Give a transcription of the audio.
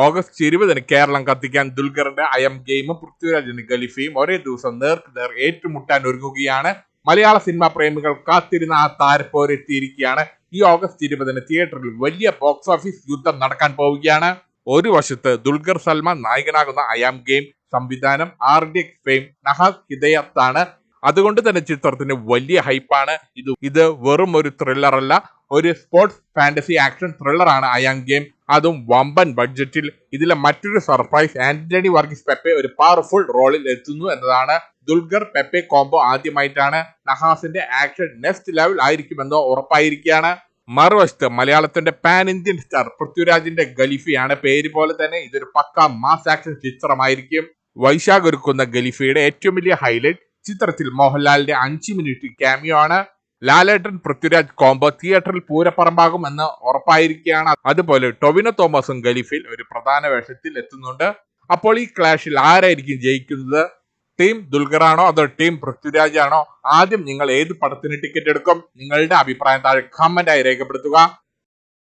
August 20 Keralam കത്തിക്കാൻ ദുൽഖറിന്റെ അയം ഗെയിമും പൃഥ്വിരാജിന്റെ ഖലീഫയും ഒരേ ദിവസം നേർക്ക് നേർ ഏറ്റുമുട്ടാൻ ഒരുങ്ങുകയാണ്. മലയാള സിനിമാ പ്രേമികൾ കാത്തിരുന്ന ആ താരപ്പോരെത്തിയിരിക്കുകയാണ്. ഈ ഓഗസ്റ്റ് 20 തിയേറ്ററിൽ വലിയ ബോക്സ് ഓഫീസ് യുദ്ധം നടക്കാൻ പോവുകയാണ്. ഒരു വശത്ത് ദുൽഖർ സൽമാൻ നായകനാകുന്ന അയാം ഗെയിം, സംവിധാനം RDX ഫെയിം നഹാസ് ഹിദയത്താണ്. അതുകൊണ്ട് തന്നെ ചിത്രത്തിന് വലിയ ഹൈപ്പാണ്. ഇത് വെറും ഒരു ത്രില്ലർ അല്ല, ഒരു സ്പോർട്സ് ഫാന്റസി ആക്ഷൻ ത്രില്ലർ ആണ് അയാം ഗെയിം, അതും വമ്പൻ ബഡ്ജറ്റിൽ. ഇതിലെ മറ്റൊരു സർപ്രൈസ്, ആന്റണി വർഗീസ് പെപ്പെ ഒരു പവർഫുൾ റോളിൽ എത്തുന്നു എന്നതാണ്. ദുൽഖർ പെപ്പെ കോംബോ ആദ്യമായിട്ടാണ്. നഹാസിന്റെ ആക്ഷൻ നെക്സ്റ്റ് ലെവൽ ആയിരിക്കുമെന്നോ ഉറപ്പായിരിക്കുകയാണ്. മറുവശത്ത് മലയാളത്തിന്റെ പാൻ ഇന്ത്യൻ സ്റ്റാർ പൃഥ്വിരാജിന്റെ ഖലീഫയാണ്. പേര് പോലെ തന്നെ ഇതൊരു പക്ക മാസ് ആക്ഷൻ ചിത്രമായിരിക്കും. വൈശാഖ് ഒരുക്കുന്ന ഖലീഫയുടെ ഏറ്റവും വലിയ ഹൈലൈറ്റ്, ചിത്രത്തിൽ മോഹൻലാലിന്റെ 5 മിനിറ്റ് ക്യാമിയോ ആണ്. ലാലേട്ടൻ പൃഥ്വിരാജ് കോംബോ തിയേറ്ററിൽ പൂരപ്പറമ്പാകും എന്ന് ഉറപ്പായിരിക്കുകയാണ്. അതുപോലെ ടൊവിനോ തോമസും ഖലീഫയിൽ ഒരു പ്രധാന വേഷത്തിൽ എത്തുന്നുണ്ട്. അപ്പോൾ ഈ ക്ലാഷിൽ ആരായിരിക്കും ജയിക്കുന്നത്? ടീം ദുൽഖറാണോ അതോ ടീം പൃഥ്വിരാജ് ആണോ? ആദ്യം നിങ്ങൾ ഏത് പടത്തിന് ടിക്കറ്റ് എടുക്കും? നിങ്ങളുടെ അഭിപ്രായം താഴെ കമന്റായി രേഖപ്പെടുത്തുക.